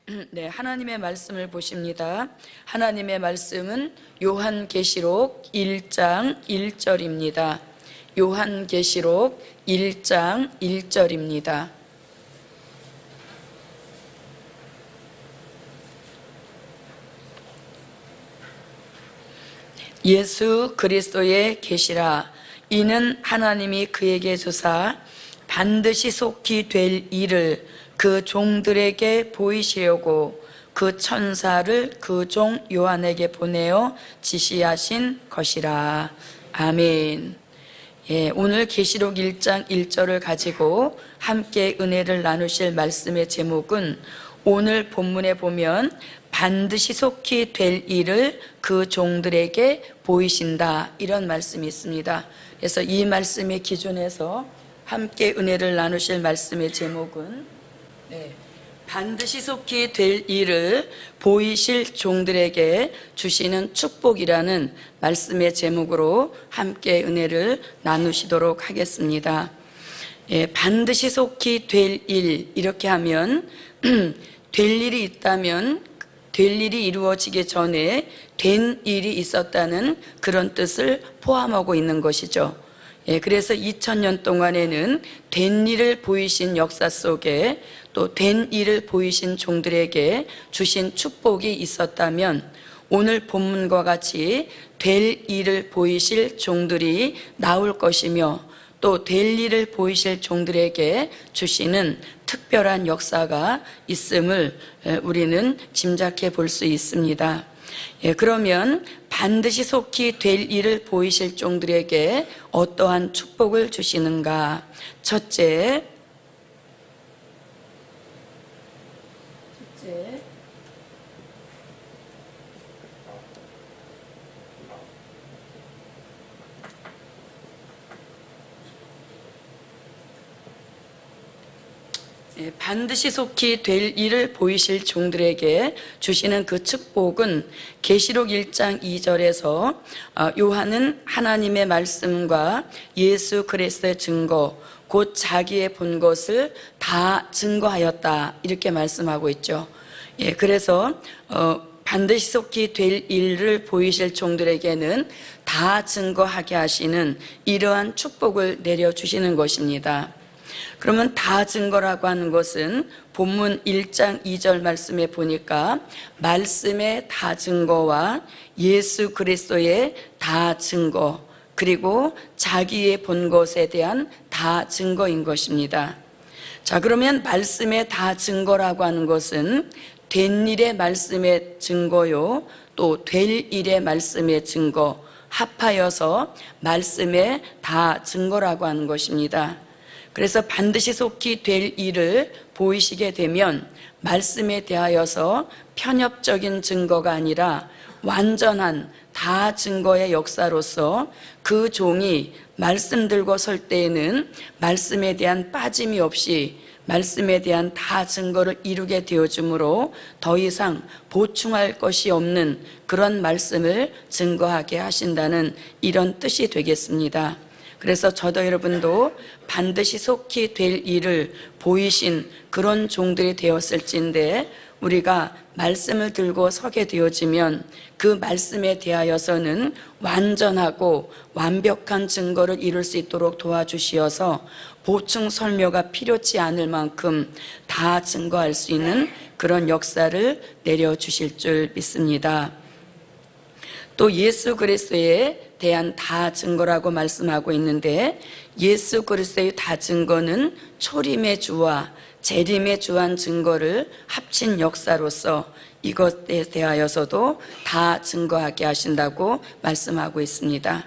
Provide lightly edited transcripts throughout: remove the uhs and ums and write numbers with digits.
네, 하나님의 말씀을 보십니다. 하나님의 말씀은 요한계시록 1장 1절입니다. 요한계시록 1장 1절입니다. 예수 그리스도의 계시라. 이는 하나님이 그에게 주사 반드시 속히 될 일을 그 종들에게 보이시려고 그 천사를 그 종 요한에게 보내어 지시하신 것이라. 아멘. 오늘 계시록 1장 1절을 가지고 함께 은혜를 나누실 말씀의 제목은 오늘 본문에 보면 반드시 속히 될 일을 그 종들에게 보이신다, 이런 말씀이 있습니다. 그래서 이 말씀의 기준에서 함께 은혜를 나누실 말씀의 제목은 반드시 속히 될 일을 보이실 종들에게 주시는 축복이라는 말씀의 제목으로 함께 은혜를 나누시도록 하겠습니다. 반드시 속히 될 일, 이렇게 하면 될 일이 있다면 될 일이 이루어지기 전에 된 일이 있었다는 그런 뜻을 포함하고 있는 것이죠. 그래서 2000년 동안에는 된 일을 보이신 역사 속에 또 된 일을 보이신 종들에게 주신 축복이 있었다면 오늘 본문과 같이 될 일을 보이실 종들이 나올 것이며 또 될 일을 보이실 종들에게 주시는 특별한 역사가 있음을 우리는 짐작해 볼 수 있습니다. 그러면 반드시 속히 될 일을 보이실 종들에게 어떠한 축복을 주시는가? 첫째, 반드시 속히 될 일을 보이실 종들에게 주시는 그 축복은 계시록 1장 2절에서 요한은 하나님의 말씀과 예수 그리스도의 증거 곧 자기의 본 것을 다 증거하였다, 이렇게 말씀하고 있죠. 그래서 반드시 속히 될 일을 보이실 종들에게는 다 증거하게 하시는 이러한 축복을 내려주시는 것입니다. 그러면 다 증거라고 하는 것은 본문 1장 2절 말씀에 보니까 말씀의 다 증거와 예수 그리스도의 다 증거, 그리고 자기의 본 것에 대한 다 증거인 것입니다. 자, 그러면 말씀의 다 증거라고 하는 것은 된 일의 말씀의 증거요, 또 될 일의 말씀의 증거, 합하여서 말씀의 다 증거라고 하는 것입니다. 그래서 반드시 속히 될 일을 보이시게 되면 말씀에 대하여서 편협적인 증거가 아니라 완전한 다 증거의 역사로서 그 종이 말씀 들고 설 때에는 말씀에 대한 빠짐이 없이 말씀에 대한 다 증거를 이루게 되어주므로 더 이상 보충할 것이 없는 그런 말씀을 증거하게 하신다는 이런 뜻이 되겠습니다. 그래서 저도 여러분도 반드시 속히 될 일을 보이신 그런 종들이 되었을진데 우리가 말씀을 들고 서게 되어지면 그 말씀에 대하여서는 완전하고 완벽한 증거를 이룰 수 있도록 도와주시어서 보충 설명가 필요치 않을 만큼 다 증거할 수 있는 그런 역사를 내려주실 줄 믿습니다. 또 예수 그리스도에 대한 다 증거라고 말씀하고 있는데 예수 그리스도의 다 증거는 초림의 주와 재림의 주한 증거를 합친 역사로서 이것에 대하여서도 다 증거하게 하신다고 말씀하고 있습니다.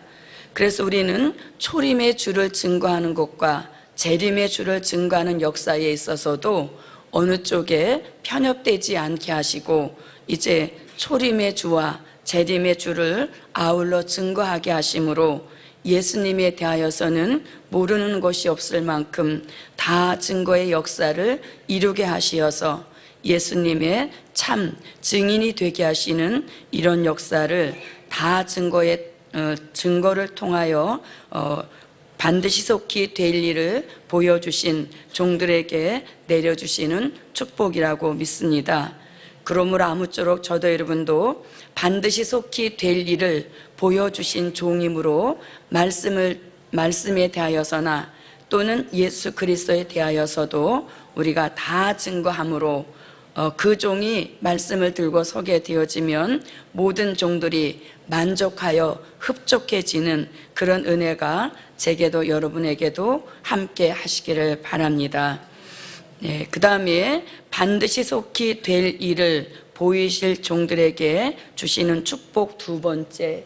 그래서 우리는 초림의 주를 증거하는 것과 재림의 주를 증거하는 역사에 있어서도 어느 쪽에 편협되지 않게 하시고 이제 초림의 주와 재림의 주를 아울러 증거하게 하심으로 예수님에 대하여서는 모르는 것이 없을 만큼 다 증거의 역사를 이루게 하시어서 예수님의 참 증인이 되게 하시는 이런 역사를 다 증거를 통하여 반드시 속히 될 일을 보여주신 종들에게 내려주시는 축복이라고 믿습니다. 그러므로 아무쪼록 저도 여러분도 반드시 속히 될 일을 보여주신 종이므로 말씀에 대하여서나 또는 예수 그리스도에 대하여서도 우리가 다 증거함으로 그 종이 말씀을 들고 서게 되어지면 모든 종들이 만족하여 흡족해지는 그런 은혜가 제게도 여러분에게도 함께 하시기를 바랍니다. 네, 그 다음에 반드시 속히 될 일을 보이실 종들에게 주시는 축복 두 번째.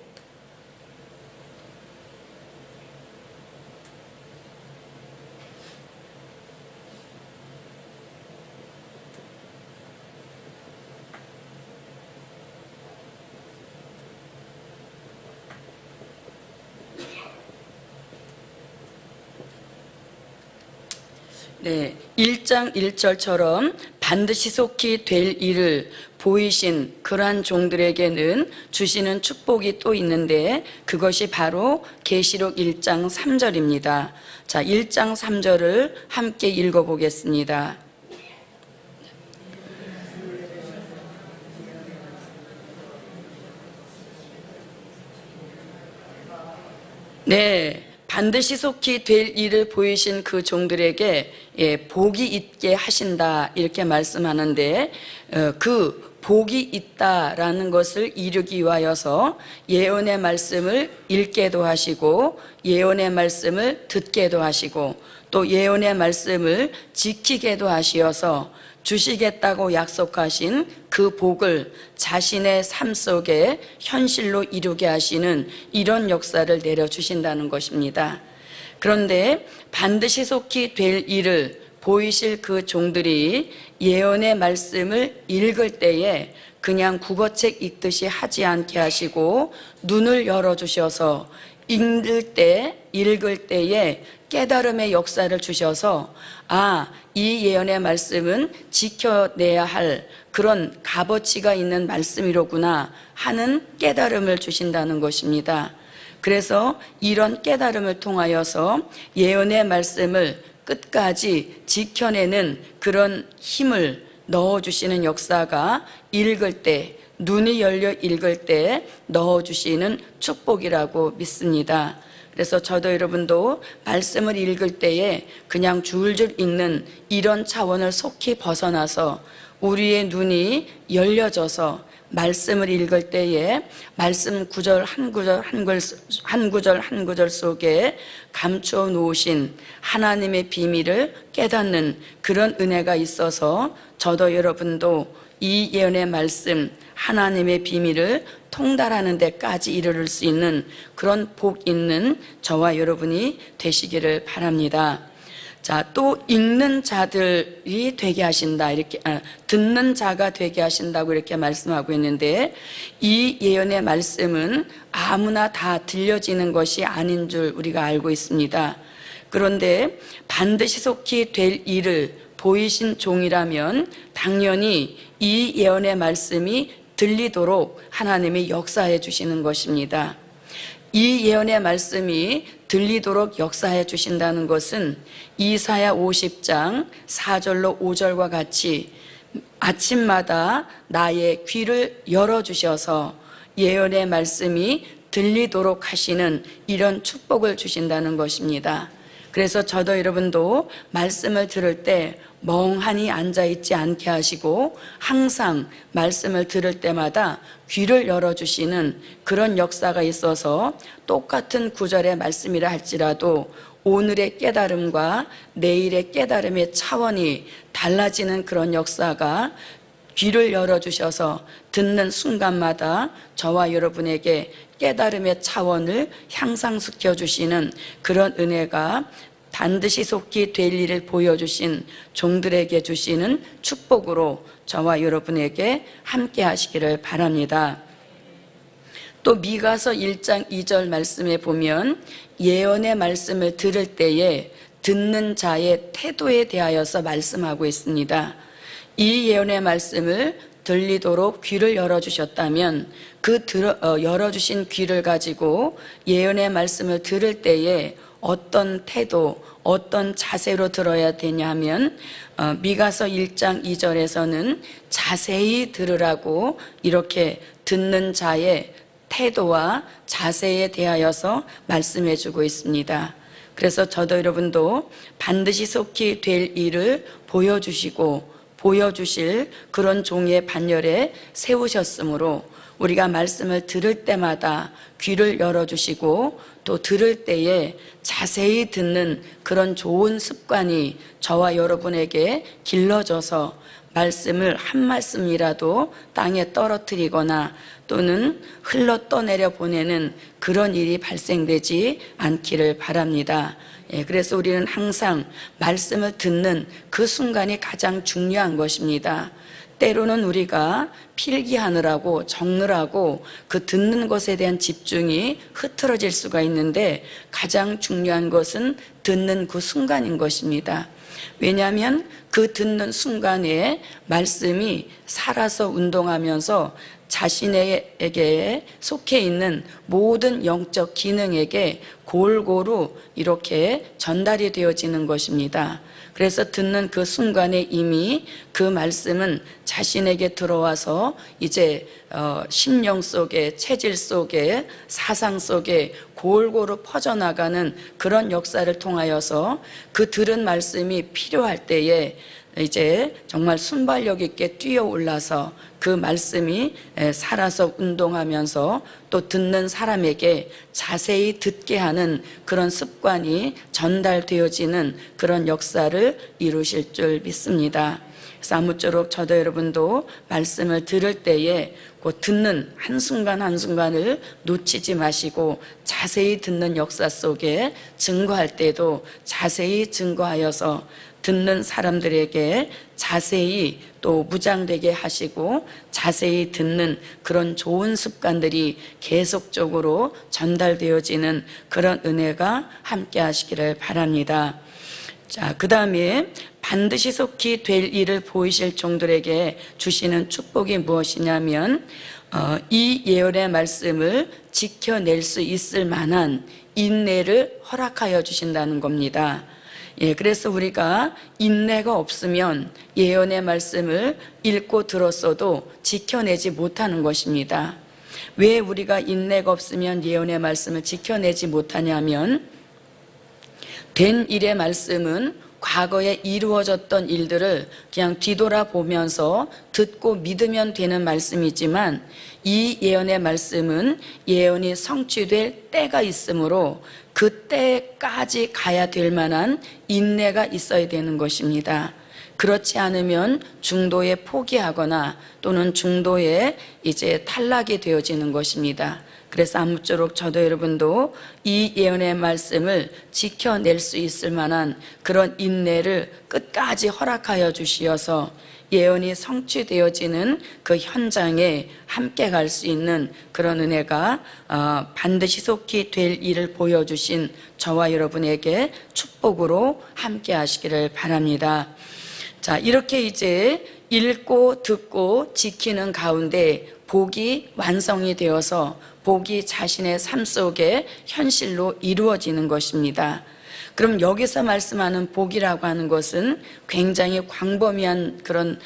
네, 1장 1절처럼 반드시 속히 될 일을 보이신 그러한 종들에게는 주시는 축복이 또 있는데 그것이 바로 계시록 1장 3절입니다. 자, 1장 3절을 함께 읽어보겠습니다. 네, 반드시 속히 될 일을 보이신 그 종들에게 복이 있게 하신다 이렇게 말씀하는데 그 복이 있다라는 것을 이루기 위하여서 예언의 말씀을 읽게도 하시고 예언의 말씀을 듣게도 하시고 또 예언의 말씀을 지키게도 하시어서 주시겠다고 약속하신 그 복을 자신의 삶 속에 현실로 이루게 하시는 이런 역사를 내려주신다는 것입니다. 그런데 반드시 속히 될 일을 보이실 그 종들이 예언의 말씀을 읽을 때에 그냥 국어책 읽듯이 하지 않게 하시고 눈을 열어주셔서 읽을 때에 깨달음의 역사를 주셔서 이 예언의 말씀은 지켜내야 할 그런 값어치가 있는 말씀이로구나 하는 깨달음을 주신다는 것입니다. 그래서 이런 깨달음을 통하여서 예언의 말씀을 끝까지 지켜내는 그런 힘을 넣어주시는 역사가 읽을 때, 눈이 열려 읽을 때 넣어주시는 축복이라고 믿습니다. 그래서 저도 여러분도 말씀을 읽을 때에 그냥 줄줄 읽는 이런 차원을 속히 벗어나서 우리의 눈이 열려져서 말씀을 읽을 때에 말씀 구절 한 구절 속에 감추어 놓으신 하나님의 비밀을 깨닫는 그런 은혜가 있어서 저도 여러분도 이 예언의 말씀 하나님의 비밀을 통달하는 데까지 이르를 수 있는 그런 복 있는 저와 여러분이 되시기를 바랍니다. 자, 또 읽는 자들이 되게 하신다 이렇게 듣는 자가 되게 하신다고 이렇게 말씀하고 있는데 이 예언의 말씀은 아무나 다 들려지는 것이 아닌 줄 우리가 알고 있습니다. 그런데 반드시 속히 될 일을 보이신 종이라면 당연히 이 예언의 말씀이 들리도록 하나님이 역사해 주시는 것입니다. 이 예언의 말씀이 들리도록 역사해 주신다는 것은 이사야 50장 4절로 5절과 같이 아침마다 나의 귀를 열어주셔서 예언의 말씀이 들리도록 하시는 이런 축복을 주신다는 것입니다. 그래서 저도 여러분도 말씀을 들을 때 멍하니 앉아있지 않게 하시고 항상 말씀을 들을 때마다 귀를 열어주시는 그런 역사가 있어서 똑같은 구절의 말씀이라 할지라도 오늘의 깨달음과 내일의 깨달음의 차원이 달라지는 그런 역사가 귀를 열어주셔서 듣는 순간마다 저와 여러분에게 깨달음의 차원을 향상시켜 주시는 그런 은혜가 반드시 속히 될 일을 보여주신 종들에게 주시는 축복으로 저와 여러분에게 함께 하시기를 바랍니다. 또 미가서 1장 2절 말씀에 보면 예언의 말씀을 들을 때에 듣는 자의 태도에 대하여서 말씀하고 있습니다. 이 예언의 말씀을 들리도록 귀를 열어주셨다면 열어주신 귀를 가지고 예언의 말씀을 들을 때에 어떤 태도, 어떤 자세로 들어야 되냐 하면 미가서 1장 2절에서는 자세히 들으라고 이렇게 듣는 자의 태도와 자세에 대하여서 말씀해 주고 있습니다. 그래서 저도 여러분도 반드시 속히 될 일을 보여주시고 보여주실 그런 종의 반열에 세우셨으므로 우리가 말씀을 들을 때마다 귀를 열어주시고 또 들을 때에 자세히 듣는 그런 좋은 습관이 저와 여러분에게 길러져서 말씀을 한 말씀이라도 땅에 떨어뜨리거나 또는 흘러 떠내려 보내는 그런 일이 발생되지 않기를 바랍니다. 그래서 우리는 항상 말씀을 듣는 그 순간이 가장 중요한 것입니다. 때로는 우리가 필기하느라고 적느라고 그 듣는 것에 대한 집중이 흐트러질 수가 있는데 가장 중요한 것은 듣는 그 순간인 것입니다. 왜냐하면 그 듣는 순간에 말씀이 살아서 운동하면서 자신에게 속해 있는 모든 영적 기능에게 골고루 이렇게 전달이 되어지는 것입니다. 그래서 듣는 그 순간에 이미 그 말씀은 자신에게 들어와서 이제 심령 속에, 체질 속에, 사상 속에 골고루 퍼져나가는 그런 역사를 통하여서 그 들은 말씀이 필요할 때에 이제 정말 순발력 있게 뛰어올라서 그 말씀이 살아서 운동하면서 또 듣는 사람에게 자세히 듣게 하는 그런 습관이 전달되어지는 그런 역사를 이루실 줄 믿습니다. 그래서 아무쪼록 저도 여러분도 말씀을 들을 때에 그 듣는 한순간 한순간을 놓치지 마시고 자세히 듣는 역사 속에 증거할 때도 자세히 증거하여서 듣는 사람들에게 자세히 또 무장되게 하시고 자세히 듣는 그런 좋은 습관들이 계속적으로 전달되어지는 그런 은혜가 함께 하시기를 바랍니다. 자, 그 다음에 반드시 속히 될 일을 보이실 종들에게 주시는 축복이 무엇이냐면 이 예언의 말씀을 지켜낼 수 있을 만한 인내를 허락하여 주신다는 겁니다. 그래서 우리가 인내가 없으면 예언의 말씀을 읽고 들었어도 지켜내지 못하는 것입니다. 왜 우리가 인내가 없으면 예언의 말씀을 지켜내지 못하냐면 된 일의 말씀은 과거에 이루어졌던 일들을 그냥 뒤돌아보면서 듣고 믿으면 되는 말씀이지만 이 예언의 말씀은 예언이 성취될 때가 있으므로 그 때까지 가야 될 만한 인내가 있어야 되는 것입니다. 그렇지 않으면 중도에 포기하거나 또는 중도에 이제 탈락이 되어지는 것입니다. 그래서 아무쪼록 저도 여러분도 이 예언의 말씀을 지켜낼 수 있을 만한 그런 인내를 끝까지 허락하여 주시어서 예언이 성취되어지는 그 현장에 함께 갈 수 있는 그런 은혜가 반드시 속히 될 일을 보여주신 저와 여러분에게 축복으로 함께 하시기를 바랍니다. 자, 이렇게 이제 읽고 듣고 지키는 가운데 복이 완성이 되어서 복이 자신의 삶 속에 현실로 이루어지는 것입니다. 그럼 여기서 말씀하는 복이라고 하는 것은 굉장히 광범위한 그런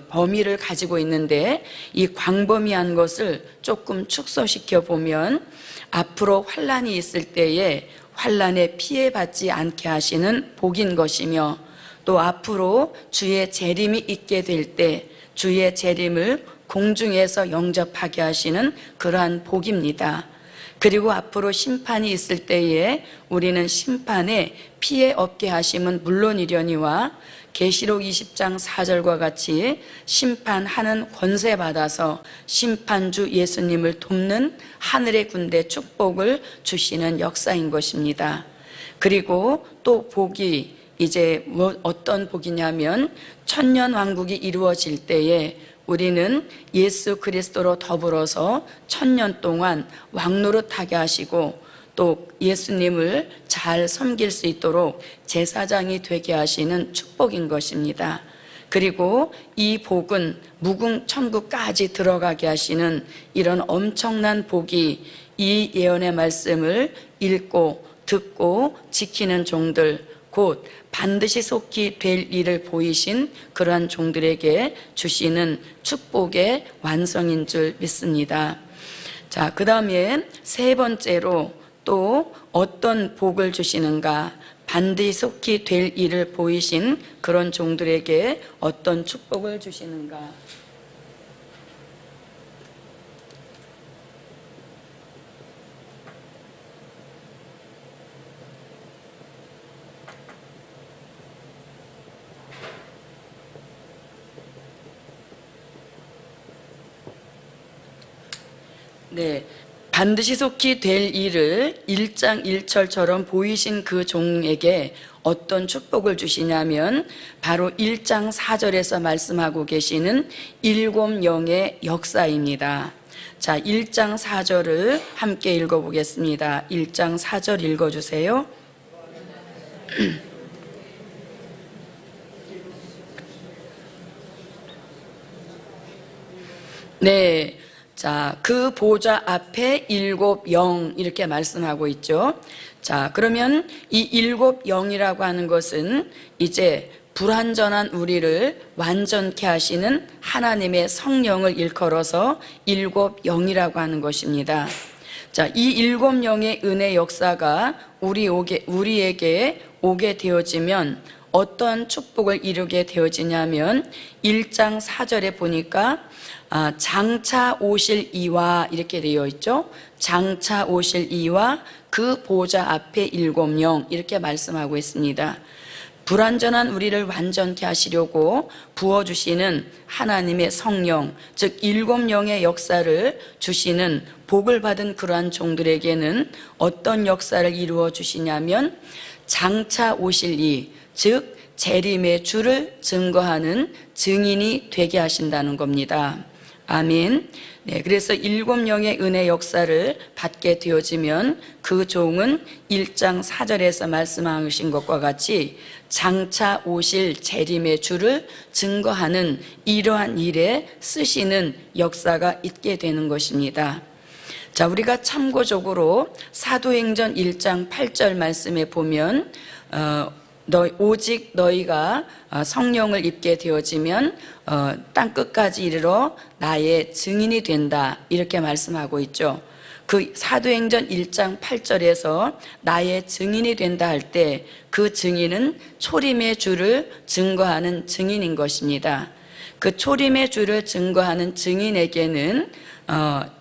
범위를 가지고 있는데 이 광범위한 것을 조금 축소시켜 보면 앞으로 환난이 있을 때에 환난에 피해받지 않게 하시는 복인 것이며 또 앞으로 주의 재림이 있게 될 때 주의 재림을 공중에서 영접하게 하시는 그러한 복입니다. 그리고 앞으로 심판이 있을 때에 우리는 심판에 피해 없게 하심은 물론이려니와 계시록 20장 4절과 같이 심판하는 권세 받아서 심판주 예수님을 돕는 하늘의 군대 축복을 주시는 역사인 것입니다. 그리고 또 복이 이제 어떤 복이냐면 천년 왕국이 이루어질 때에 우리는 예수 그리스도로 더불어서 천년 동안 왕노릇하게 하시고 또 예수님을 잘 섬길 수 있도록 제사장이 되게 하시는 축복인 것입니다. 그리고 이 복은 무궁천국까지 들어가게 하시는 이런 엄청난 복이 이 예언의 말씀을 읽고 듣고 지키는 종들 곧 반드시 속히 될 일을 보이신 그러한 종들에게 주시는 축복의 완성인 줄 믿습니다. 자, 그 다음에 세 번째로 또 어떤 복을 주시는가, 반드시 속히 될 일을 보이신 그런 종들에게 어떤 축복을 주시는가. 네, 반드시 속히 될 일을 1장 1절처럼 보이신 그 종에게 어떤 축복을 주시냐면 바로 1장 4절에서 말씀하고 계시는 7영의 역사입니다. 자, 1장 4절을 함께 읽어보겠습니다. 1장 4절 읽어주세요. 네, 자, 그 보좌 앞에 7영 이렇게 말씀하고 있죠. 자, 그러면 이 7영이라고 하는 것은 이제 불완전한 우리를 완전케 하시는 하나님의 성령을 일컬어서 7영이라고 하는 것입니다. 자, 이 7영의 은혜 역사가 우리에게 오게 되어지면 어떤 축복을 이루게 되어지냐면 1장 4절에 보니까 장차 오실 이와 이렇게 되어 있죠. 장차 오실 이와 그 보좌 앞에 7영 이렇게 말씀하고 있습니다. 불완전한 우리를 완전케 하시려고 부어주시는 하나님의 성령, 즉 7영의 역사를 주시는 복을 받은 그러한 종들에게는 어떤 역사를 이루어 주시냐면 장차 오실 이, 즉 재림의 주를 증거하는 증인이 되게 하신다는 겁니다. 아멘. 네, 그래서 7영의 은혜 역사를 받게 되어지면 그 종은 1장 4절에서 말씀하신 것과 같이 장차 오실 재림의 주를 증거하는 이러한 일에 쓰시는 역사가 있게 되는 것입니다. 자, 우리가 참고적으로 사도행전 1장 8절 말씀에 보면 오직 너희가 성령을 입게 되어지면 땅 끝까지 이르러 나의 증인이 된다 이렇게 말씀하고 있죠. 그 사도행전 1장 8절에서 나의 증인이 된다 할 때 그 증인은 초림의 주를 증거하는 증인인 것입니다. 그 초림의 주를 증거하는 증인에게는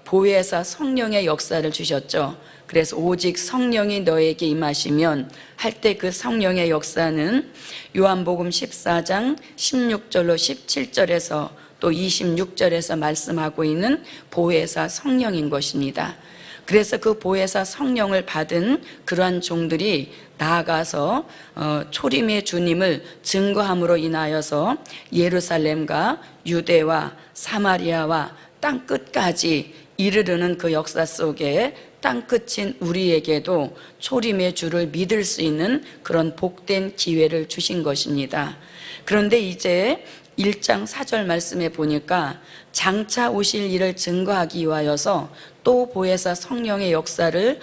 보혜사 성령의 역사를 주셨죠. 그래서 오직 성령이 너에게 임하시면 할 때 그 성령의 역사는 요한복음 14장 16절로 17절에서 또 26절에서 말씀하고 있는 보혜사 성령인 것입니다. 그래서 그 보혜사 성령을 받은 그러한 종들이 나아가서 초림의 주님을 증거함으로 인하여서 예루살렘과 유대와 사마리아와 땅 끝까지 이르르는 그 역사 속에 땅끝인 우리에게도 초림의 주를 믿을 수 있는 그런 복된 기회를 주신 것입니다. 그런데 이제 1장 4절 말씀에 보니까 장차 오실 일을 증거하기 위하여서 또 보혜사 성령의 역사를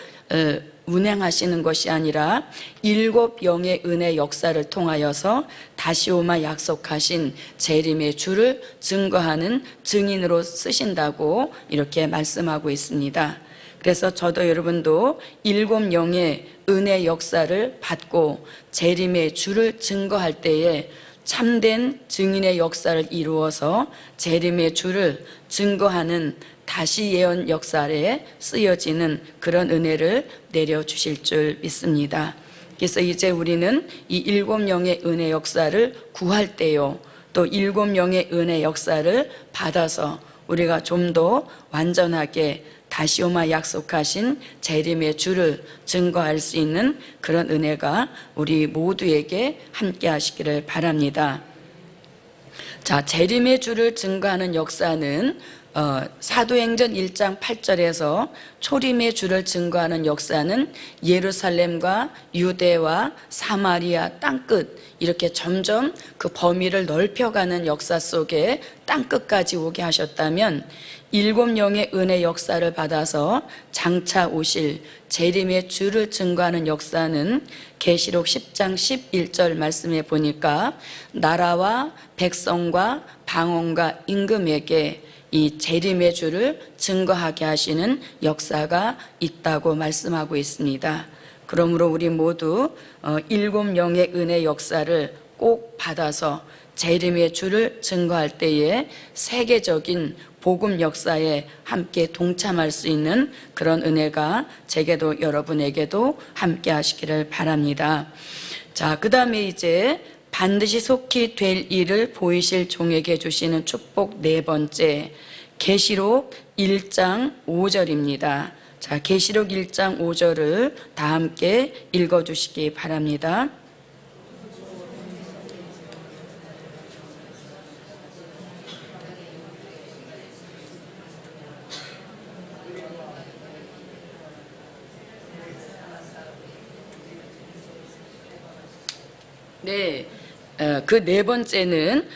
운행하시는 것이 아니라 7영의 은혜 역사를 통하여서 다시 오마 약속하신 재림의 주를 증거하는 증인으로 쓰신다고 이렇게 말씀하고 있습니다. 그래서 저도 여러분도 7영의 은혜 역사를 받고 재림의 주를 증거할 때에 참된 증인의 역사를 이루어서 재림의 주를 증거하는 다시 예언 역사에 쓰여지는 그런 은혜를 내려주실 줄 믿습니다. 그래서 이제 우리는 이 7영의 은혜 역사를 구할 때요, 또 7영의 은혜 역사를 받아서 우리가 좀 더 완전하게 다시 오마 약속하신 재림의 주를 증거할 수 있는 그런 은혜가 우리 모두에게 함께 하시기를 바랍니다. 자, 재림의 주를 증거하는 역사는 사도행전 1장 8절에서 초림의 주를 증거하는 역사는 예루살렘과 유대와 사마리아 땅끝 이렇게 점점 그 범위를 넓혀가는 역사 속에 땅끝까지 오게 하셨다면 7영의 은혜 역사를 받아서 장차 오실 재림의 주를 증거하는 역사는 계시록 10장 11절 말씀에 보니까 나라와 백성과 방언과 임금에게 이 재림의 주를 증거하게 하시는 역사가 있다고 말씀하고 있습니다. 그러므로 우리 모두 7영의 은혜 역사를 꼭 받아서 재림의 주를 증거할 때에 세계적인 복음 역사에 함께 동참할 수 있는 그런 은혜가 제게도 여러분에게도 함께 하시기를 바랍니다. 자, 그 다음에 이제 반드시 속히 될 일을 보이실 종에게 주시는 축복 네 번째, 계시록 1장 5절입니다. 자, 계시록 1장 5절을 다 함께 읽어주시기 바랍니다. 네, 그 네 번째는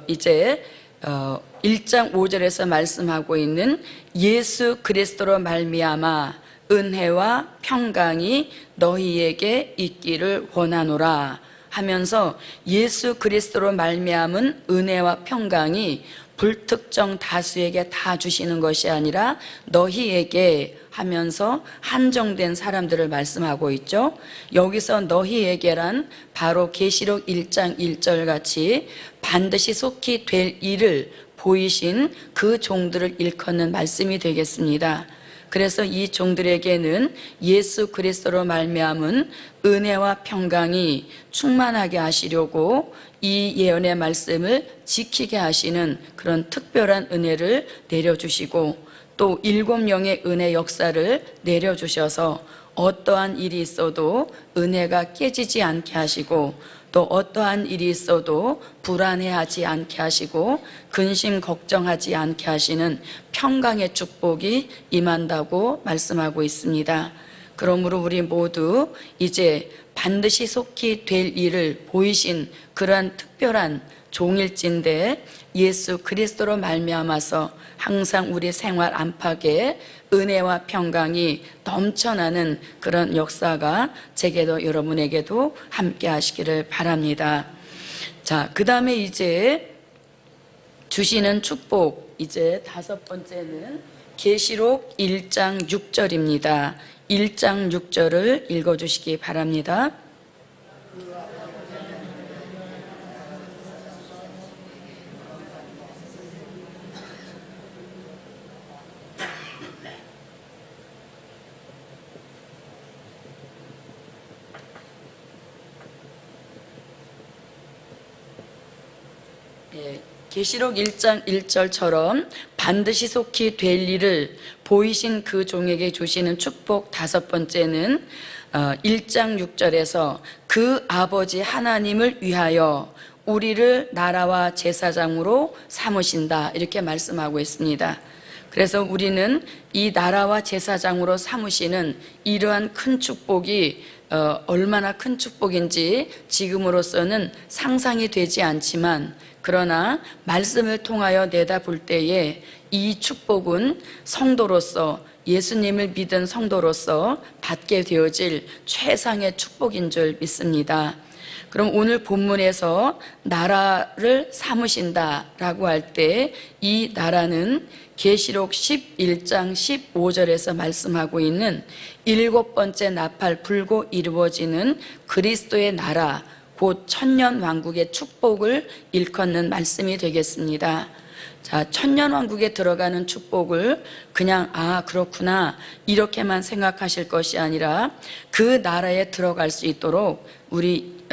이제 1장 5절에서 말씀하고 있는 예수 그리스도로 말미암아 은혜와 평강이 너희에게 있기를 원하노라 하면서 예수 그리스도로 말미암은 은혜와 평강이 불특정 다수에게 다 주시는 것이 아니라 너희에게 하면서 한정된 사람들을 말씀하고 있죠. 여기서 너희에게란 바로 계시록 1장 1절 같이 반드시 속히 될 일을 보이신 그 종들을 일컫는 말씀이 되겠습니다. 그래서 이 종들에게는 예수 그리스도로 말미암은 은혜와 평강이 충만하게 하시려고 이 예언의 말씀을 지키게 하시는 그런 특별한 은혜를 내려주시고 또 7영의 은혜 역사를 내려주셔서 어떠한 일이 있어도 은혜가 깨지지 않게 하시고 또 어떠한 일이 있어도 불안해하지 않게 하시고 근심 걱정하지 않게 하시는 평강의 축복이 임한다고 말씀하고 있습니다. 그러므로 우리 모두 이제 반드시 속히 될 일을 보이신 그러한 특별한 종일진데 예수 그리스도로 말미암아서 항상 우리 생활 안팎에 은혜와 평강이 넘쳐나는 그런 역사가 제게도 여러분에게도 함께 하시기를 바랍니다. 자, 그 다음에 이제 주시는 축복, 이제 다섯 번째는 계시록 1장 6절입니다. 1장 6절을 읽어주시기 바랍니다. 계시록 1장 1절처럼 반드시 속히 될 일을 보이신 그 종에게 주시는 축복 다섯 번째는 1장 6절에서 그 아버지 하나님을 위하여 우리를 나라와 제사장으로 삼으신다 이렇게 말씀하고 있습니다. 그래서 우리는 이 나라와 제사장으로 삼으시는 이러한 큰 축복이 얼마나 큰 축복인지 지금으로서는 상상이 되지 않지만 그러나 말씀을 통하여 내다볼 때에 이 축복은 성도로서 예수님을 믿은 성도로서 받게 되어질 최상의 축복인 줄 믿습니다. 그럼 오늘 본문에서 나라를 삼으신다라고 할 때 이 나라는 계시록 11장 15절에서 말씀하고 있는 7번째 나팔 불고 이루어지는 그리스도의 나라 곧 천년왕국의 축복을 일컫는 말씀이 되겠습니다. 자, 천년왕국에 들어가는 축복을 그냥 그렇구나 이렇게만 생각하실 것이 아니라 그 나라에 들어갈 수 있도록 우리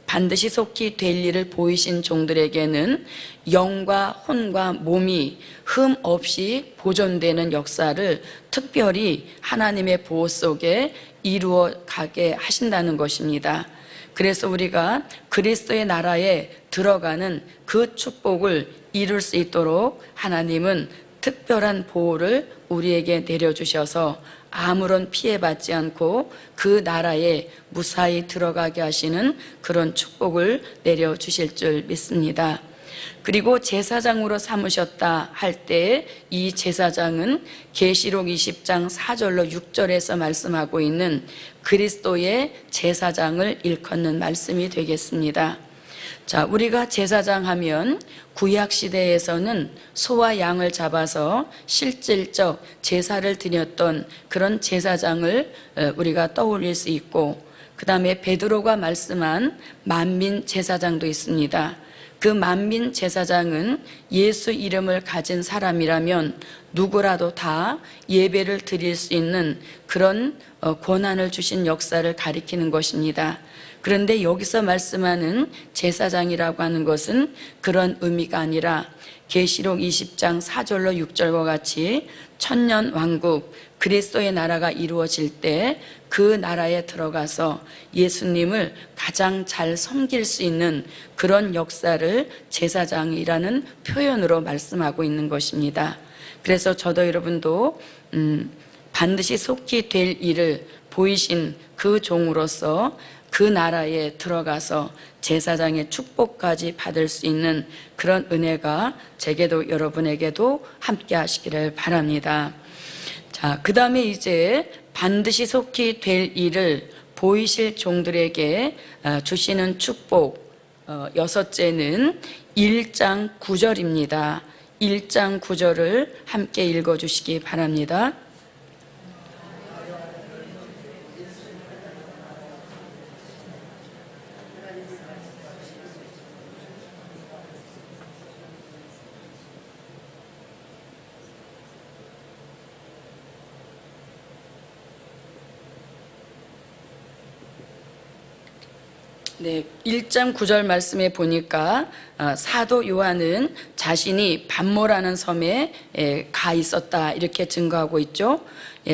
반드시 속히 될 일을 보이신 종들에게는 영과 혼과 몸이 흠 없이 보존되는 역사를 특별히 하나님의 보호 속에 이루어 가게 하신다는 것입니다. 그래서 우리가 그리스도의 나라에 들어가는 그 축복을 이룰 수 있도록 하나님은 특별한 보호를 우리에게 내려주셔서 아무런 피해받지 않고 그 나라에 무사히 들어가게 하시는 그런 축복을 내려주실 줄 믿습니다. 그리고 제사장으로 삼으셨다 할 때 이 제사장은 계시록 20장 4절로 6절에서 말씀하고 있는 그리스도의 제사장을 일컫는 말씀이 되겠습니다. 자, 우리가 제사장 하면 구약 시대에서는 소와 양을 잡아서 실질적 제사를 드렸던 그런 제사장을 우리가 떠올릴 수 있고, 그 다음에 베드로가 말씀한 만민 제사장도 있습니다. 그 만민 제사장은 예수 이름을 가진 사람이라면 누구라도 다 예배를 드릴 수 있는 그런 권한을 주신 역사를 가리키는 것입니다. 그런데 여기서 말씀하는 제사장이라고 하는 것은 그런 의미가 아니라 계시록 20장 4절로 6절과 같이 천년 왕국 그리스도의 나라가 이루어질 때 그 나라에 들어가서 예수님을 가장 잘 섬길 수 있는 그런 역사를 제사장이라는 표현으로 말씀하고 있는 것입니다. 그래서 저도 여러분도 반드시 속히 될 일을 보이신 그 종으로서 그 나라에 들어가서 제사장의 축복까지 받을 수 있는 그런 은혜가 제게도 여러분에게도 함께 하시기를 바랍니다. 자, 그 다음에 이제 반드시 속히 될 일을 보이실 종들에게 주시는 축복 여섯째는 1장 9절입니다. 1장 9절을 함께 읽어주시기 바랍니다. 네, 1장 9절 말씀에 보니까 사도 요한은 자신이 pat모라는 섬에 가 있었다 이렇게 증거하고 있죠.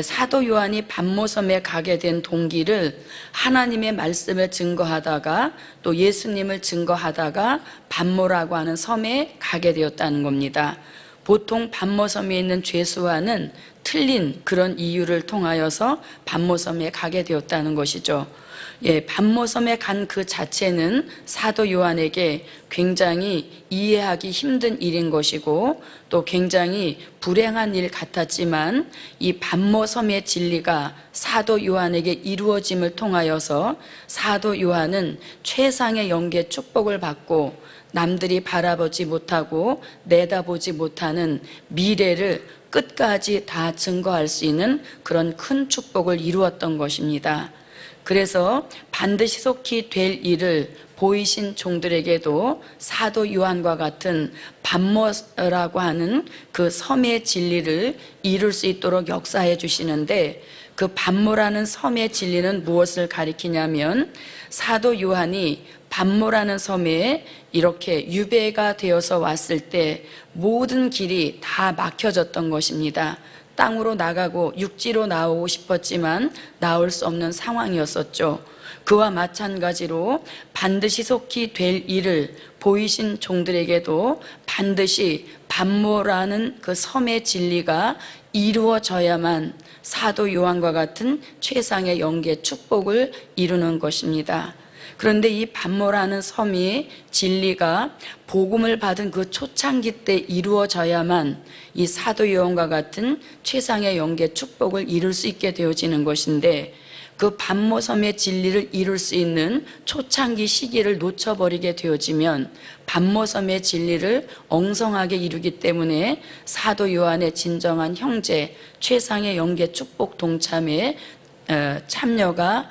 사도 요한이 pat모 섬에 가게 된 동기를 하나님의 말씀을 증거하다가 또 예수님을 증거하다가 pat모라고 하는 섬에 가게 되었다는 겁니다. 보통 pat모 섬에 있는 죄수와는 틀린 그런 이유를 통하여서 pat모 섬에 가게 되었다는 것이죠. pat모 섬에 간 그 자체는 사도 요한에게 굉장히 이해하기 힘든 일인 것이고 또 굉장히 불행한 일 같았지만 이 pat모 섬의 진리가 사도 요한에게 이루어짐을 통하여서 사도 요한은 최상의 영계 축복을 받고 남들이 바라보지 못하고 내다보지 못하는 미래를 끝까지 다 증거할 수 있는 그런 큰 축복을 이루었던 것입니다. 그래서 반드시 속히 될 일을 보이신 종들에게도 사도 요한과 같은 pat모라고 하는 그 섬의 진리를 이룰 수 있도록 역사해 주시는데, 그 pat모라는 섬의 진리는 무엇을 가리키냐면 사도 요한이 pat모라는 섬에 이렇게 유배가 되어서 왔을 때 모든 길이 다 막혀졌던 것입니다. 땅으로 나가고 육지로 나오고 싶었지만 나올 수 없는 상황이었었죠. 그와 마찬가지로 반드시 속히 될 일을 보이신 종들에게도 반드시 pat모라는 그 섬의 진리가 이루어져야만 사도 요한과 같은 최상의 영계 축복을 이루는 것입니다. 그런데 이 pat모라는 섬이 진리가 복음을 받은 그 초창기 때 이루어져야만 이 사도 요한과 같은 최상의 영계 축복을 이룰 수 있게 되어지는 것인데, 그 pat모 섬의 진리를 이룰 수 있는 초창기 시기를 놓쳐버리게 되어지면 pat모 섬의 진리를 엉성하게 이루기 때문에 사도 요한의 진정한 형제, 최상의 영계 축복 동참에 참여가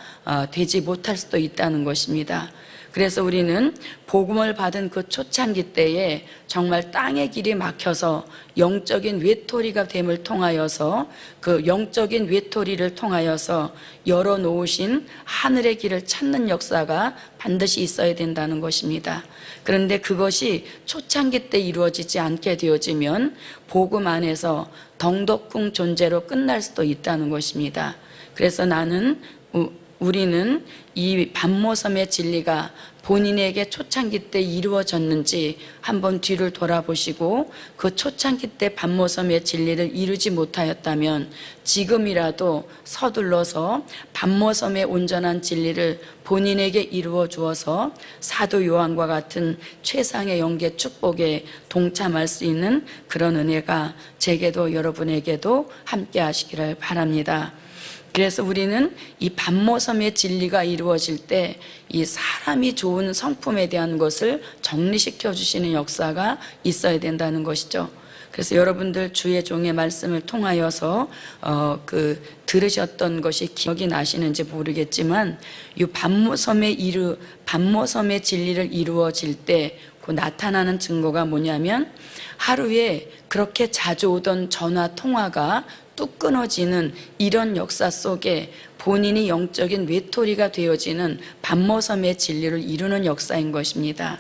되지 못할 수도 있다는 것입니다. 그래서 우리는 복음을 받은 그 초창기 때에 정말 땅의 길이 막혀서 영적인 외톨이가 됨을 통하여서 그 영적인 외톨이를 통하여서 열어놓으신 하늘의 길을 찾는 역사가 반드시 있어야 된다는 것입니다. 그런데 그것이 초창기 때 이루어지지 않게 되어지면 복음 안에서 덩덕궁 존재로 끝날 수도 있다는 것입니다. 그래서 나는 우리는 이 반모섬의 진리가 본인에게 초창기 때 이루어졌는지 한번 뒤를 돌아보시고 그 초창기 때 반모섬의 진리를 이루지 못하였다면 지금이라도 서둘러서 반모섬의 온전한 진리를 본인에게 이루어 주어서 사도 요한과 같은 최상의 영계 축복에 동참할 수 있는 그런 은혜가 제게도 여러분에게도 함께 하시기를 바랍니다. 그래서 우리는 이 반모섬의 진리가 이루어질 때 이 사람이 좋은 성품에 대한 것을 정리시켜 주시는 역사가 있어야 된다는 것이죠. 그래서 여러분들 주의 종의 말씀을 통하여서 들으셨던 것이 기억이 나시는지 모르겠지만 이 반모섬의 진리를 이루어질 때 그 나타나는 증거가 뭐냐면 하루에 그렇게 자주 오던 전화 통화가 뚝 끊어지는 이런 역사 속에 본인이 영적인 외톨이가 되어지는 반모섬의 진리를 이루는 역사인 것입니다.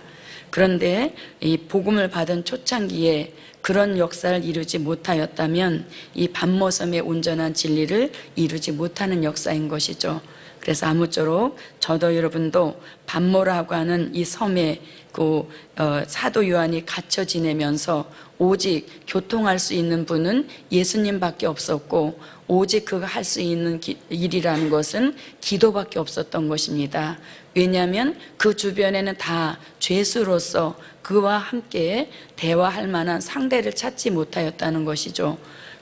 그런데 이 복음을 받은 초창기에 그런 역사를 이루지 못하였다면 이 반모섬의 온전한 진리를 이루지 못하는 역사인 것이죠. 그래서 아무쪼록 저도 여러분도 반모라고 하는 이 섬에 사도 요한이 갇혀 지내면서 오직 교통할 수 있는 분은 예수님밖에 없었고 오직 그가 할 수 있는 일이라는 것은 기도밖에 없었던 것입니다. 왜냐하면 그 주변에는 다 죄수로서 그와 함께 대화할 만한 상대를 찾지 못하였다는 것이죠.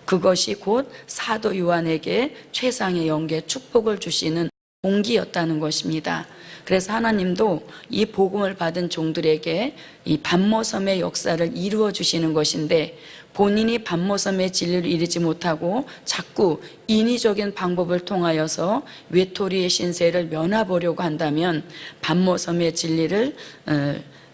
그것이 곧 사도 요한에게 최상의 영계 축복을 주시는 동기였다는 것입니다. 그래서 하나님도 이 복음을 받은 종들에게 이 반모섬의 역사를 이루어 주시는 것인데 본인이 반모섬의 진리를 이루지 못하고 자꾸 인위적인 방법을 통하여서 외톨이의 신세를 면하보려고 한다면 반모섬의 진리를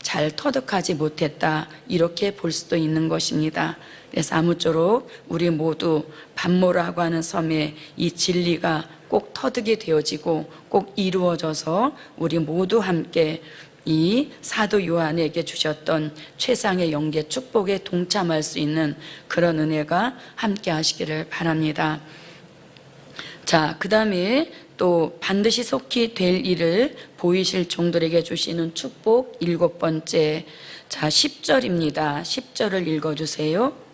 잘 터득하지 못했다 이렇게 볼 수도 있는 것입니다. 그래서 아무쪼록 우리 모두 반모라고 하는 섬에 이 진리가 꼭 터득이 되어지고 꼭 이루어져서 우리 모두 함께 이 사도 요한에게 주셨던 최상의 영계 축복에 동참할 수 있는 그런 은혜가 함께 하시기를 바랍니다. 자, 그 다음에 또 반드시 속히 될 일을 보이실 종들에게 주시는 축복 7번째, 자 10절입니다. 10절을 읽어주세요.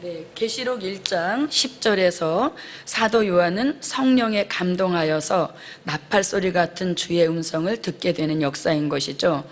네, 계시록 1장 10절에서 사도 요한은 성령에 감동하여서 나팔 소리 같은 주의 음성을 듣게 되는 역사인 것이죠.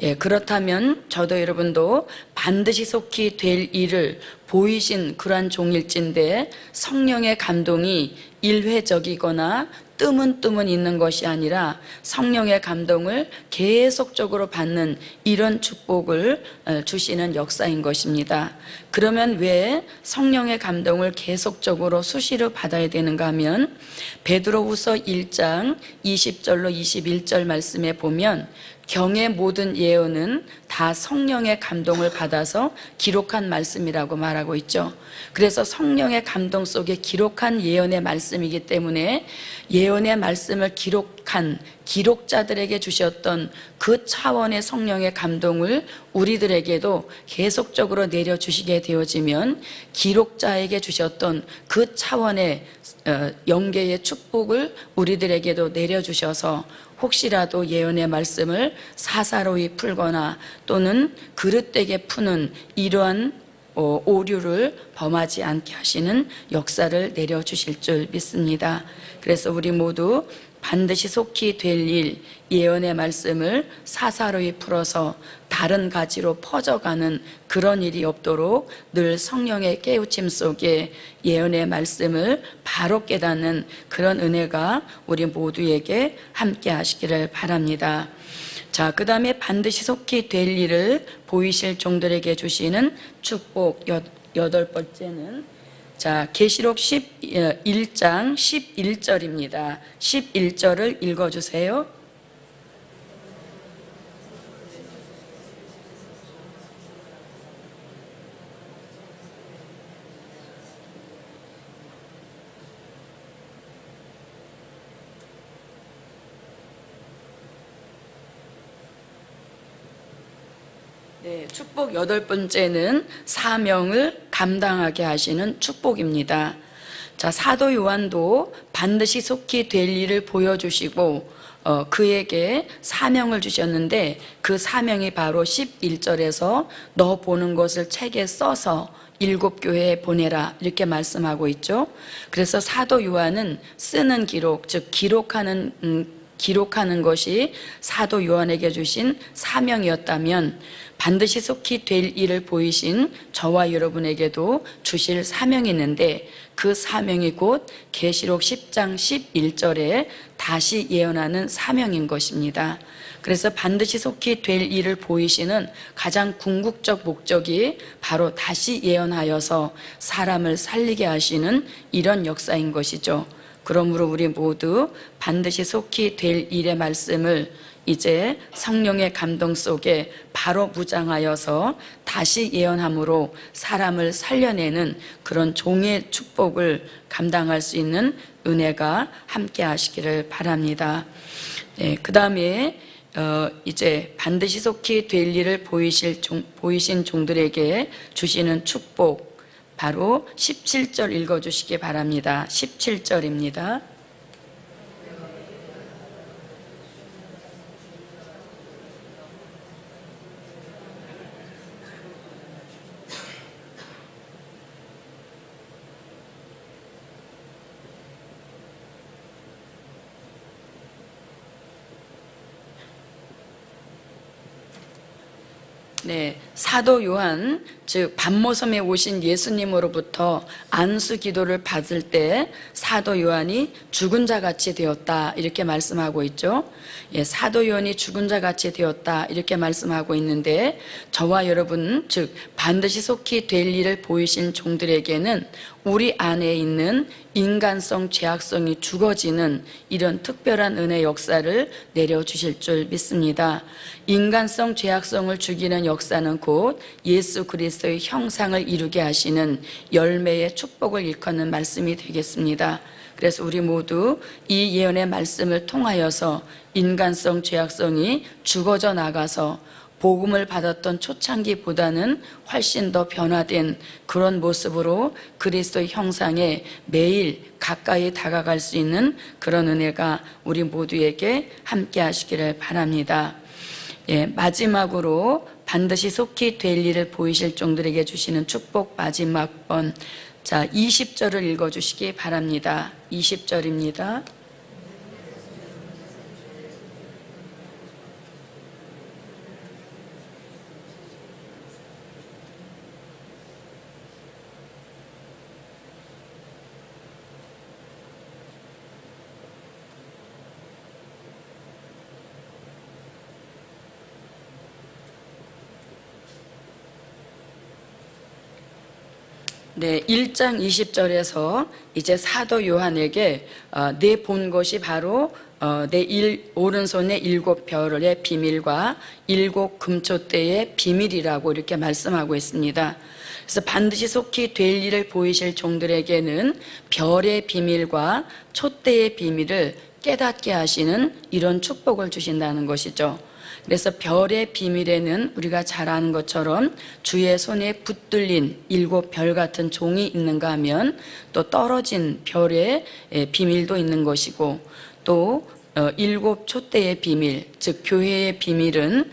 예, 그렇다면 저도 여러분도 반드시 속히 될 일을 보이신 그러한 종일진데 성령의 감동이 일회적이거나 뜨문뜨문 있는 것이 아니라 성령의 감동을 계속적으로 받는 이런 축복을 주시는 역사인 것입니다. 그러면 왜 성령의 감동을 계속적으로 수시로 받아야 되는가 하면 베드로후서 1장 20절로 21절 말씀에 보면 경의 모든 예언은 다 성령의 감동을 받아서 기록한 말씀이라고 말하고 있죠. 그래서 성령의 감동 속에 기록한 예언의 말씀이기 때문에 예언의 말씀을 기록한 기록자들에게 주셨던 그 차원의 성령의 감동을 우리들에게도 계속적으로 내려주시게 되어지면 기록자에게 주셨던 그 차원의 영계의 축복을 우리들에게도 내려주셔서 혹시라도 예언의 말씀을 사사로이 풀거나 또는 그릇되게 푸는 이러한 오류를 범하지 않게 하시는 역사를 내려주실 줄 믿습니다. 그래서 우리 모두 반드시 속히 될 일, 예언의 말씀을 사사로이 풀어서 다른 가지로 퍼져가는 그런 일이 없도록 늘 성령의 깨우침 속에 예언의 말씀을 바로 깨닫는 그런 은혜가 우리 모두에게 함께 하시기를 바랍니다. 자, 그 다음에 반드시 속히 될 일을 보이실 종들에게 주시는 축복 8번째는 자, 계시록 1장 11절입니다. 11절을 읽어주세요. 네, 축복 여덟 번째는 사명을 감당하게 하시는 축복입니다. 자, 사도 요한도 반드시 속히 될 일을 보여주시고 그에게 사명을 주셨는데 그 사명이 바로 11절에서 너 보는 것을 책에 써서 7교회에 보내라 이렇게 말씀하고 있죠. 그래서 사도 요한은 쓰는 기록, 즉 기록하는 것이 사도 요한에게 주신 사명이었다면 반드시 속히 될 일을 보이신 저와 여러분에게도 주실 사명이 있는데 그 사명이 곧 계시록 10장 11절에 다시 예언하는 사명인 것입니다. 그래서 반드시 속히 될 일을 보이시는 가장 궁극적 목적이 바로 다시 예언하여서 사람을 살리게 하시는 이런 역사인 것이죠. 그러므로 우리 모두 반드시 속히 될 일의 말씀을 이제 성령의 감동 속에 바로 무장하여서 다시 예언함으로 사람을 살려내는 그런 종의 축복을 감당할 수 있는 은혜가 함께 하시기를 바랍니다. 네, 그 다음에 이제 반드시 속히 될 일을 보이신 종들에게 주시는 축복 바로 17절 읽어주시기 바랍니다. 17절입니다. 네, 사도 요한, 즉 반모섬에 오신 예수님으로부터 안수 기도를 받을 때 사도 요한이 죽은 자 같이 되었다 이렇게 말씀하고 있죠. 예, 사도 요한이 죽은 자 같이 되었다 이렇게 말씀하고 있는데 저와 여러분, 즉 반드시 속히 될 일을 보이신 종들에게는 우리 안에 있는 인간성, 죄악성이 죽어지는 이런 특별한 은혜 역사를 내려주실 줄 믿습니다. 인간성, 죄악성을 죽이는 역사는 곧 예수 그리스도의 형상을 이루게 하시는 열매의 축복을 일컫는 말씀이 되겠습니다. 그래서 우리 모두 이 예언의 말씀을 통하여서 인간성, 죄악성이 죽어져 나가서 복음을 받았던 초창기보다는 훨씬 더 변화된 그런 모습으로 그리스도의 형상에 매일 가까이 다가갈 수 있는 그런 은혜가 우리 모두에게 함께 하시기를 바랍니다. 예, 마지막으로 반드시 속히 될 일을 보이실 종들에게 주시는 축복 마지막 번, 자 20절을 읽어주시기 바랍니다. 20절입니다. 네, 1장 20절에서 이제 사도 요한에게 내 본 것이 바로 내 오른손의 7별의 비밀과 7 금초대의 비밀이라고 이렇게 말씀하고 있습니다. 그래서 반드시 속히 될 일을 보이실 종들에게는 별의 비밀과 촛대의 비밀을 깨닫게 하시는 이런 축복을 주신다는 것이죠. 그래서 별의 비밀에는 우리가 잘 아는 것처럼 주의 손에 붙들린 7별 같은 종이 있는가 하면 또 떨어진 별의 비밀도 있는 것이고 또 7 촛대의 비밀, 즉 교회의 비밀은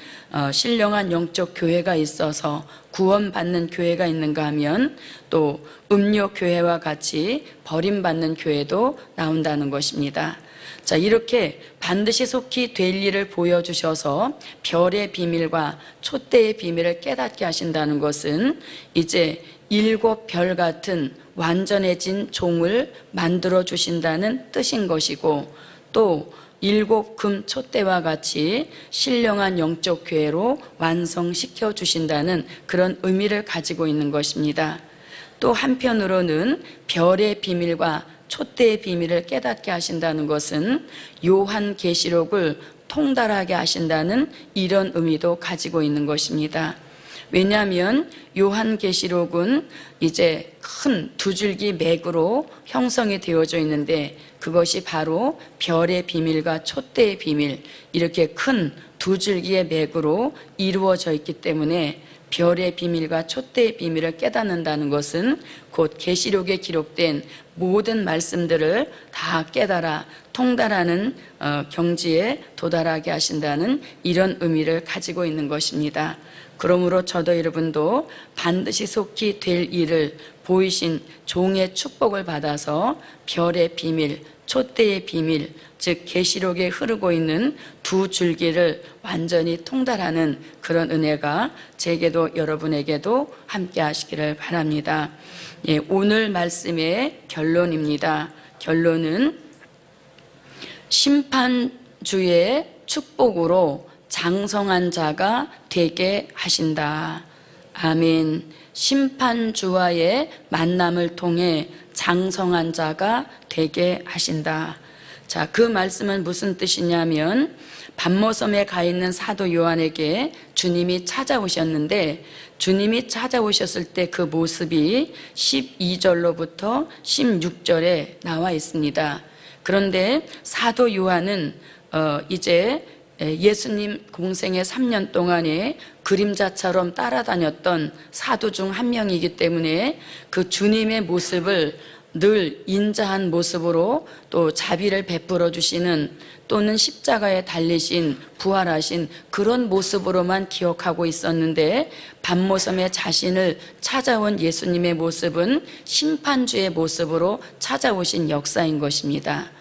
신령한 영적 교회가 있어서 구원받는 교회가 있는가 하면 또 음료 교회와 같이 버림받는 교회도 나온다는 것입니다. 자, 이렇게 반드시 속히 될 일을 보여주셔서 별의 비밀과 촛대의 비밀을 깨닫게 하신다는 것은 이제 7별 같은 완전해진 종을 만들어 주신다는 뜻인 것이고 또 7 금 촛대와 같이 신령한 영적 교회로 완성시켜 주신다는 그런 의미를 가지고 있는 것입니다. 또 한편으로는 별의 비밀과 촛대의 비밀을 깨닫게 하신다는 것은 요한계시록을 통달하게 하신다는 이런 의미도 가지고 있는 것입니다. 왜냐하면 요한계시록은 이제 큰 2줄기 맥으로 형성이 되어져 있는데 그것이 바로 별의 비밀과 촛대의 비밀, 이렇게 큰 두 줄기의 맥으로 이루어져 있기 때문에 별의 비밀과 촛대의 비밀을 깨닫는다는 것은 곧 계시록에 기록된 모든 말씀들을 다 깨달아 통달하는 경지에 도달하게 하신다는 이런 의미를 가지고 있는 것입니다. 그러므로 저도 여러분도 반드시 속히 될 일을 보이신 종의 축복을 받아서 별의 비밀, 촛대의 비밀, 즉 계시록에 흐르고 있는 두 줄기를 완전히 통달하는 그런 은혜가 제게도 여러분에게도 함께 하시기를 바랍니다. 예, 오늘 말씀의 결론입니다. 결론은 심판주의 축복으로 장성한 자가 되게 하신다. 아멘. 심판주와의 만남을 통해 장성한 자가 되게 하신다. 자, 그 말씀은 무슨 뜻이냐면 pat모섬에 가 있는 사도 요한에게 주님이 찾아오셨는데, 주님이 찾아오셨을 때 그 모습이 12절로부터 16절에 나와 있습니다. 그런데 사도 요한은 이제 예수님 공생의 3년 동안에 그림자처럼 따라다녔던 사도 중 한 명이기 때문에 그 주님의 모습을 늘 인자한 모습으로 또 자비를 베풀어 주시는, 또는 십자가에 달리신 부활하신 그런 모습으로만 기억하고 있었는데, pat모섬에 자신을 찾아온 예수님의 모습은 심판주의 모습으로 찾아오신 역사인 것입니다.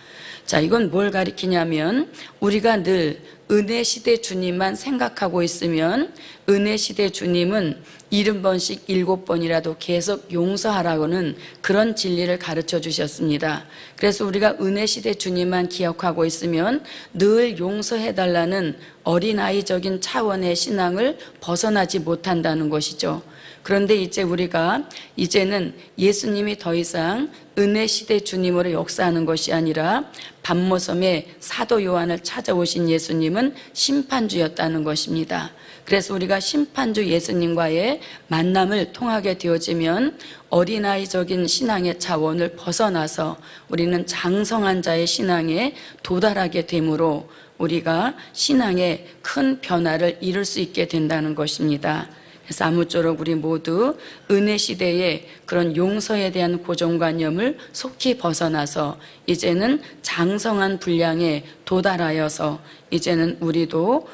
자, 이건 뭘 가리키냐면 우리가 늘 은혜시대 주님만 생각하고 있으면 은혜시대 주님은 70번씩 7번이라도 계속 용서하라고는 그런 진리를 가르쳐 주셨습니다. 그래서 우리가 은혜시대 주님만 기억하고 있으면 늘 용서해달라는 어린아이적인 차원의 신앙을 벗어나지 못한다는 것이죠. 그런데 이제 우리가 이제는 예수님이 더 이상 은혜시대 주님으로 역사하는 것이 아니라 pat모섬에 사도 요한을 찾아오신 예수님은 심판주였다는 것입니다. 그래서 우리가 심판주 예수님과의 만남을 통하게 되어지면 어린아이적인 신앙의 차원을 벗어나서 우리는 장성한 자의 신앙에 도달하게 되므로 우리가 신앙에 큰 변화를 이룰 수 있게 된다는 것입니다. 그래서 아무쪼록 우리 모두 은혜 시대의 그런 용서에 대한 고정관념을 속히 벗어나서 이제는 장성한 분량에 도달하여서 이제는 우리도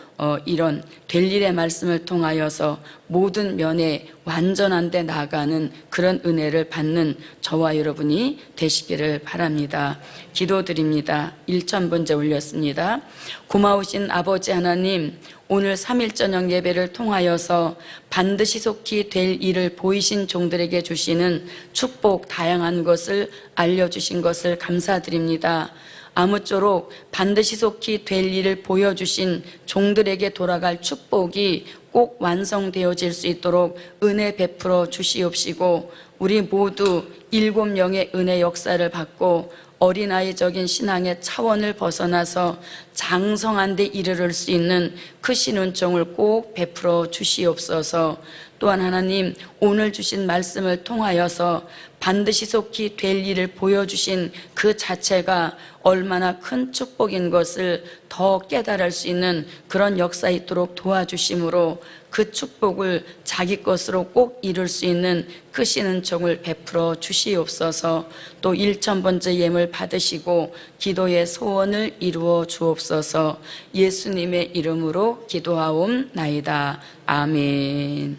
이런 될 일의 말씀을 통하여서 모든 면에 완전한 데 나아가는 그런 은혜를 받는 저와 여러분이 되시기를 바랍니다. 기도드립니다. 1000번째 올렸습니다. 고마우신 아버지 하나님, 오늘 3일 저녁 예배를 통하여서 반드시 속히 될 일을 보이신 종들에게 주시는 축복 다양한 것을 알려주신 것을 감사드립니다. 아무쪼록 반드시 속히 될 일을 보여주신 종들에게 돌아갈 축복이 꼭 완성되어질 수 있도록 은혜 베풀어 주시옵시고, 우리 모두 7영의 은혜 역사를 받고 어린아이적인 신앙의 차원을 벗어나서 장성한 데 이르를 수 있는 크신 은총을 꼭 베풀어 주시옵소서. 또한 하나님, 오늘 주신 말씀을 통하여서 반드시 속히 될 일을 보여주신 그 자체가 얼마나 큰 축복인 것을 더 깨달을 수 있는 그런 역사 있도록 도와주심으로 그 축복을 자기 것으로 꼭 이룰 수 있는 크신 은총을 베풀어 주시옵소서. 또 1000번째 예물 받으시고 기도의 소원을 이루어 주옵소서. 예수님의 이름으로 기도하옵나이다. 아멘.